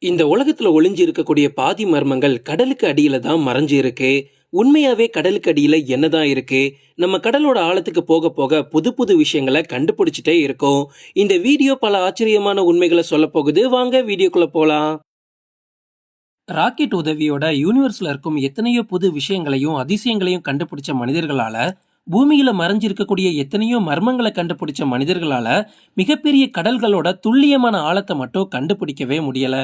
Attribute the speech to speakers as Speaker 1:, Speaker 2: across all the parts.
Speaker 1: இந்த உலகத்துல ஒளிஞ்சு இருக்கக்கூடிய பாதி மர்மங்கள் கடலுக்கு அடியில தான் மறைஞ்சு இருக்கு. உண்மையாவே கடலுக்கு அடியில என்னதான் இருக்கு? நம்ம கடலோட ஆழத்துக்கு போக போக புது புது விஷயங்களை கண்டுபிடிச்சிட்டே இருக்கோம். இந்த வீடியோ பல ஆச்சரியமான உண்மைகளை சொல்ல போகுது. வாங்க வீடியோக்குள்ள போலாம். ராக்கெட் உதவியோட யூனிவர்ஸ்ல இருக்கும் எத்தனையோ புது விஷயங்களையும் அதிசயங்களையும் கண்டுபிடிச்ச மனிதர்களால, பூமியில மறைஞ்சிருக்கக்கூடிய எத்தனையோ மர்மங்களை கண்டுபிடிச்ச மனிதர்களால மிகப்பெரிய கடல்களோட துல்லியமான ஆழத்தை மட்டும் கண்டுபிடிக்கவே முடியல.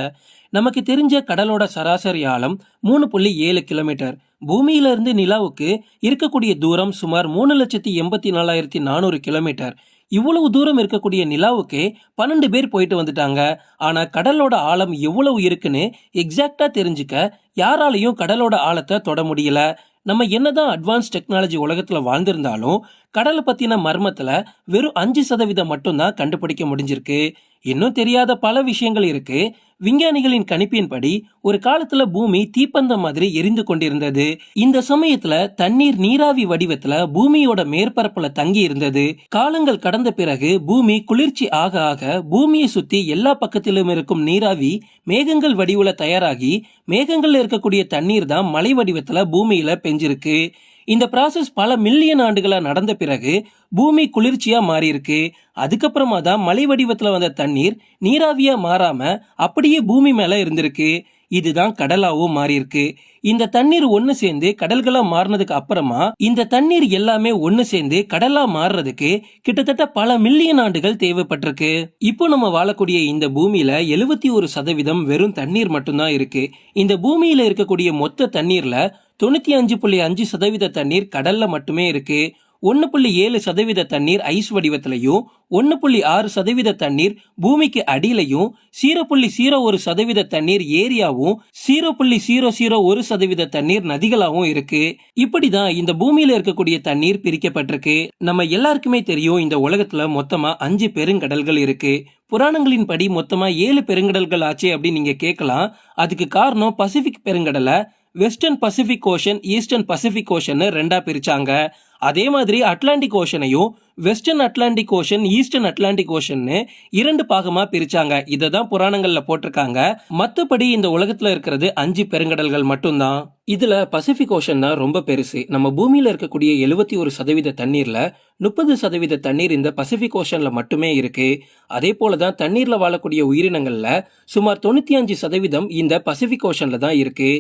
Speaker 1: நமக்கு தெரிஞ்ச கடலோட சராசரி ஆழம் 3.7 கிலோமீட்டர். பூமியில இருந்து நிலாவுக்கு இருக்கக்கூடிய தூரம் சுமார் 3,84,400 கிலோமீட்டர். இவ்வளவு தூரம் இருக்கக்கூடிய நிலாவுக்கே 12 பேர் போயிட்டு வந்துட்டாங்க. ஆனா கடலோட ஆழம் எவ்வளவு இருக்குன்னு எக்ஸாக்டா தெரிஞ்சுக்க யாராலையும் கடலோட ஆழத்தை தொட முடியல. நம்ம என்னதான் அட்வான்ஸ் டெக்னாலஜி உலகத்துல வாழ்ந்திருந்தாலும் கடலை பத்தின மர்மத்துல வெறும் 5% மட்டும்தான் கண்டுபிடிக்க முடிஞ்சிருக்கு. இன்னும் தெரியாத பல விஷயங்கள் இருக்கு. விஞ்ஞானிகளின் கணிப்பின்படி ஒரு காலத்துல பூமி தீப்பந்தம் மாதிரி எரிந்து கொண்டிருந்தது. இந்த சமயத்துல தண்ணீர் நீராவி வடிவத்துல பூமியோட மேற்பரப்புல தங்கி இருந்தது. காலங்கள் கடந்த பிறகு பூமி குளிர்ச்சி ஆக ஆக பூமியை சுத்தி எல்லா பக்கத்திலும் இருக்கும் நீராவி மேகங்கள் வடிவுல தயாராகி மேகங்கள்ல இருக்கக்கூடிய தண்ணீர் தான் மழை வடிவத்துல பூமியில பெஞ்சிருக்கு. இந்த ப்ராசஸ் பல மில்லியன் ஆண்டுகளா நடந்த பிறகு பூமி குளிர்ச்சியா மாறி இருக்கு. அதுக்கப்புறமா தான் மழை வடிவத்துல வந்த தண்ணீர் நீராவியா மாறாம அப்படியே பூமி மேல இருந்திருக்கு. இதுதான் கடலாவும் மாறி இருக்கு. இந்த தண்ணீர் ஒண்ணு சேர்ந்து கடல்களா மாறினதுக்கு அப்புறமா இந்த தண்ணீர் எல்லாமே ஒண்ணு சேர்ந்து கடலா மாறுறதுக்கு கிட்டத்தட்ட பல மில்லியன் ஆண்டுகள் தேவைப்பட்டிருக்கு. இப்போ நம்ம வாழக்கூடிய இந்த பூமியில 71% வெறும் தண்ணீர் மட்டும்தான் இருக்கு. இந்த பூமியில இருக்கக்கூடிய மொத்த தண்ணீர்ல 95.5% தண்ணீர் கடல்ல மட்டுமே இருக்கு. 1.7% தண்ணீர் ஐஸ் வடிவத்திலையும் 1.6% தண்ணீர் பூமிக்கு அடியிலையும் 0.01% தண்ணீர் ஏரியாவும் 0.001% தண்ணீர் நதிகளாவும் இருக்கு. இப்படிதான் இந்த பூமியில இருக்கக்கூடிய தண்ணீர் பிரிக்கப்பட்டிருக்கு. நம்ம எல்லாருக்குமே தெரியும் இந்த உலகத்துல மொத்தமா 5 பெருங்கடல்கள் இருக்கு. புராணங்களின் படி மொத்தமா 7 பெருங்கடல்கள் ஆச்சு அப்படின்னு நீங்க கேட்கலாம். அதுக்கு காரணம் பசிபிக் பெருங்கடலை Western Pacific Ocean, Eastern Pacific Ocean ரெண்டா பிரிச்சாங்க. அதே மாதிரி அட்லாண்டிக் ஓஷனையும் Western Atlantic Ocean, Eastern Atlantic Ocean 2 பாகமா பிரிச்சாங்க. இததான் புராணங்கள்ல போட்டிருக்காங்க. மத்தபடி இந்த உலகத்துல இருக்கிறது 5 பெருங்கடல்கள் மட்டும்தான். இதுல பசிபிக் ஓஷன் தான் ரொம்ப பெருசு. நம்ம பூமியில இருக்கக்கூடிய 71% தண்ணீர்ல 30% தண்ணீர் இந்த பசிபிக் ஓஷன்ல மட்டுமே இருக்கு. அதே போலதான் தண்ணீர்ல வாழக்கூடிய உயிரினங்கள்ல சுமார் 95% இந்த பசிபிக் ஓஷன்ல தான் இருக்கு.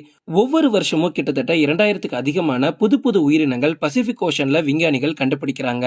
Speaker 1: ஒவ்வொரு வருஷமும் கிட்டத்தட்ட 2000க்கு அதிகமான புது புது உயிரினங்கள் பசிபிக் ஓஷன்ல விஞ்ஞானிகள் கண்டுபிடிக்கிறாங்க.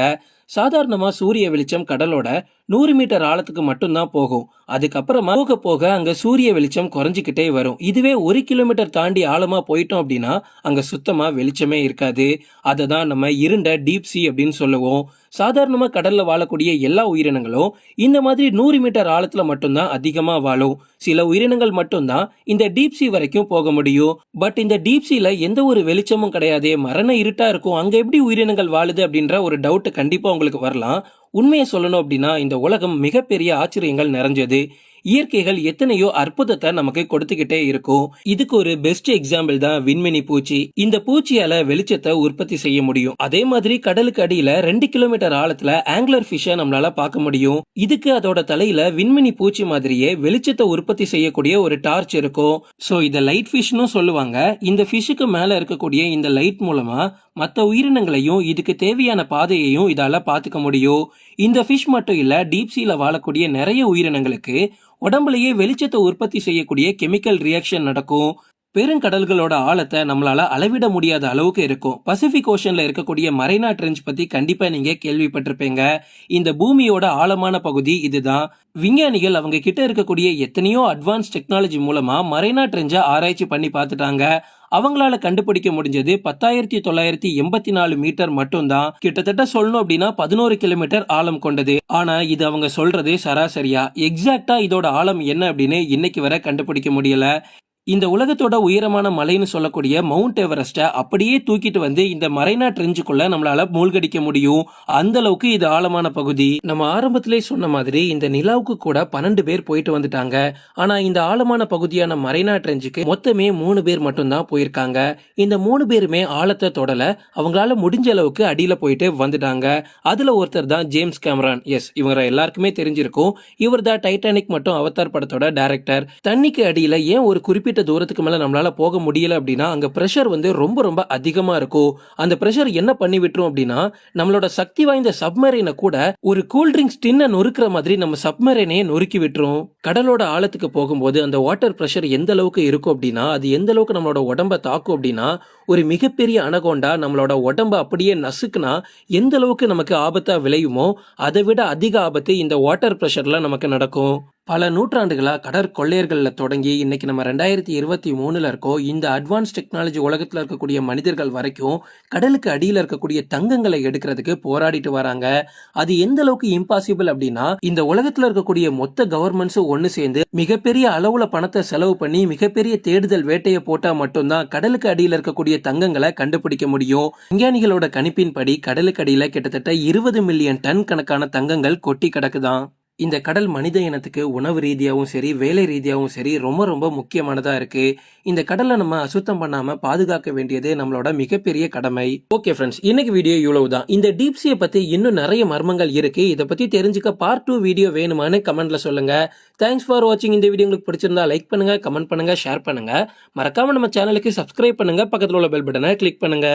Speaker 1: சாதாரணமா சூரிய வெளிச்சம் கடலோட 100 மீட்டர் ஆழத்துக்கு மட்டும்தான் போகும். அதுக்கப்புறமா போக போக அங்க சூரிய வெளிச்சம் குறைஞ்சிக்கிட்டே வரும். இதுவே 1 கிலோமீட்டர் தாண்டி ஆழமா போயிட்டோம் அப்படின்னா அங்க சுத்தமா வெளிச்சமே இருக்காது. அதை தான் நம்ம இருண்ட டீப் சி அப்படின்னு சொல்லுவோம். சாதாரணமா கடல்ல வாழக்கூடிய எல்லா உயிரினங்களும் இந்த மாதிரி 100 மீட்டர் ஆழத்துல மட்டும்தான் அதிகமா வாழும். சில உயிரினங்கள் மட்டும்தான் இந்த டீப் சி வரைக்கும் போக முடியும். பட் இந்த டீப் சீல எந்த ஒரு வெளிச்சமும் கிடையாது, மரண இருட்டா இருக்கும். அங்க எப்படி உயிரினங்கள் வாழுது அப்படின்ற ஒரு டவுட் கண்டிப்பா உங்களுக்கு வரலாம். உண்மையை சொல்லணும் அப்படின்னா இந்த உலகம் மிகப்பெரிய ஆச்சரியங்கள் நிறைஞ்சது. இயற்கைகள் எத்தனையோ அற்புதத்தை நமக்கு கொடுத்துக்கிட்டே இருக்கும். இதுக்கு ஒரு பெஸ்ட் எக்ஸாம்பிள் தான் விண்மினி பூச்சி. இந்த பூச்சியால வெளிச்சத்தை உற்பத்தி செய்ய முடியும். அதே மாதிரி கடலுக்கு அடியில 2 கிலோமீட்டர் ஆழத்துல ஆங்கிலர் ஃபிஷ் நம்மளால பார்க்க முடியும். இதுக்கு அதோட தலையில விண்மினி பூச்சி மாதிரியே வெளிச்சத்தை உற்பத்தி செய்யக்கூடிய ஒரு டார்ச் இருக்கும். சோ இத லைட் ஃபிஷ்னு சொல்லுவாங்க. இந்த ஃபிஷ்ஷுக்கு மேல இருக்கக்கூடிய இந்த லைட் மூலமா மற்ற உயிரினங்களையும் இதுக்கு தேவையான பாதையையும் இதால பாத்துக்க முடியும். இந்த ஃபிஷ் மட்டும் இல்ல, டீப் சீல வாழக்கூடிய நிறைய உயிரினங்களுக்கு உடம்புலயே வெளிச்சத்தை உற்பத்தி செய்யக்கூடிய கெமிக்கல் ரியாக்ஷன் நடக்கும். பெருங்கடல்களோட ஆழத்தை நம்மளால அளவிட முடியாத அளவுக்கு இருக்கும். பசிபிக் ஓஷன்ல இருக்கக்கூடிய மரைனா ட்ரெஞ்ச் பத்தி கண்டிப்பா நீங்க கேள்விப்பட்டிருப்பீங்க. இந்த பூமியோட ஆழமான பகுதி இதுதான். விஞ்ஞானிகள் அவங்க கிட்ட இருக்கக்கூடிய எத்தனையோ அட்வான்ஸ் டெக்னாலஜி மூலமா மரைனா ட்ரெஞ்ச ஆராய்ச்சி பண்ணி பார்த்துட்டாங்க. அவங்களால கண்டுபிடிக்க முடிஞ்சது 10,984 மீட்டர் மட்டும்தான். கிட்டத்தட்ட சொல்லணும் அப்படின்னா 11 கிலோமீட்டர் ஆழம் கொண்டது. ஆனா இது அவங்க சொல்றது சராசரியா. எக்ஸாக்டா இதோட ஆழம் என்ன அப்படின்னு இன்னைக்கு வரை கண்டுபிடிக்க முடியல. இந்த உலகத்தோட உயரமான மலைன்னு சொல்லக்கூடிய மவுண்ட் எவரெஸ்ட அப்படியே தூக்கிட்டு வந்து இந்த மரைனா ட்ரெஞ்சுக்குள்ள நம்மளால மூழ்கடிக்க முடியும். அந்த அளவுக்கு இது ஆழமான பகுதி. நம்ம ஆரம்பத்திலே சொன்ன மாதிரி இந்த நிலாவுக்கு கூட 12 பேர் போயிட்டு வந்துட்டாங்க. ஆனா இந்த ஆழமான பகுதியான மரைனா ட்ரெஞ்சுக்கு மொத்தமே 3 பேர் மட்டும்தான் போயிருக்காங்க. இந்த 3 பேருமே ஆழத்தை தொடல. அவங்களால முடிஞ்ச அளவுக்கு அடியில போயிட்டு வந்துட்டாங்க. அதுல ஒருத்தர் தான் ஜேம்ஸ் கேமரான். எஸ், இவங்க எல்லாருக்குமே தெரிஞ்சிருக்கும். இவர் தான் டைட்டானிக் மற்றும் அவதார் படத்தோட டைரக்டர். தண்ணிக்கு அடியில ஏன் ஒரு குறிப்பிட்ட தூரத்துக்கு மேல நம்மளால போக முடியல அப்படின்னா அங்க பிரஷர் வந்து ரொம்ப ரொம்ப அதிகமா இருக்கும். அந்த பிரஷர் என்ன பண்ணி விட்டுரும் அப்படின்னா நம்மளோட சக்தி வாய்ந்த சப்மரைனை கூட ஒரு கூல் ட்ரிங்க்ஸ் டின்ன நொறுக்கிற மாதிரி நம்ம சப்மரைனையே நொறுக்கி விட்டுரும். கடலோட ஆழத்துக்கு போகும்போது அந்த வாட்டர் பிரஷர் எந்த அளவுக்கு இருக்கும் அப்படின்னா அது எந்த அளவுக்கு நம்மளோட உடம்ப தாக்கும் அப்படின்னா ஒரு மிகப்பெரிய அனகோண்டா நம்மளோட உடம்ப அப்படியே நசுக்குனா எந்த அளவுக்கு நமக்கு ஆபத்தா விளையுமோ அதை விட அதிக ஆபத்து இந்த வாட்டர் பிரஷர்ல நமக்கு நடக்கும். பல நூற்றாண்டுகளா கடற்கொள்ளையர்கள்ல தொடங்கி இன்னைக்கு நம்ம 2023 இருக்கோம். இந்த அட்வான்ஸ் டெக்னாலஜி உலகத்துல இருக்கக்கூடிய மனிதர்கள் வரைக்கும் கடலுக்கு அடியில இருக்கக்கூடிய தங்கங்களை எடுக்கிறதுக்கு போராடிட்டு வராங்க. அது எந்த அளவுக்கு இம்பாசிபிள் அப்படின்னா இந்த உலகத்துல இருக்கக்கூடிய மொத்த கவர்மெண்ட்ஸும் ஒன்னு சேர்ந்து மிகப்பெரிய அளவுல பணத்தை செலவு பண்ணி மிகப்பெரிய தேடுதல் வேட்டையை போட்டா மட்டும்தான் கடலுக்கு அடியில இருக்கக்கூடிய தங்கங்களை கண்டுபிடிக்க முடியும். விஞ்ஞானிகளோட கணிப்பின்படி கடலுக்கு அடியில கிட்டத்தட்ட 20 மில்லியன் டன் கணக்கான தங்கங்கள் கொட்டி கிடக்குதான். இந்த கடல் மனித இனத்துக்கு உணவு ரீதியாகவும் சரி வேலை ரீதியாகவும் சரி ரொம்ப ரொம்ப முக்கியமானதா இருக்கு. இந்த கடலை நம்ம அசுத்தம் பண்ணாம பாதுகாக்க வேண்டியது நம்மளோட மிகப்பெரிய கடமை. ஓகே ஃப்ரெண்ட்ஸ், இன்னைக்கு வீடியோ இவ்வளவுதான். இந்த டீப்சியை பத்தி இன்னும் நிறைய மர்மங்கள் இருக்கு. இதை பத்தி தெரிஞ்சுக்க பார்ட் 2 வீடியோ வேணுமான்னு கமெண்ட்ல சொல்லுங்க. தேங்க்ஸ் ஃபார் வாட்சிங். இந்த வீடியோ உங்களுக்கு பிடிச்சிருந்தா லைக் பண்ணுங்க, கமெண்ட் பண்ணுங்க, ஷேர் பண்ணுங்க. மறக்காம நம்ம சேனலுக்கு சப்ஸ்கிரைப் பண்ணுங்க. பக்கத்துல உள்ள பெல் பட்டனை கிளிக் பண்ணுங்க.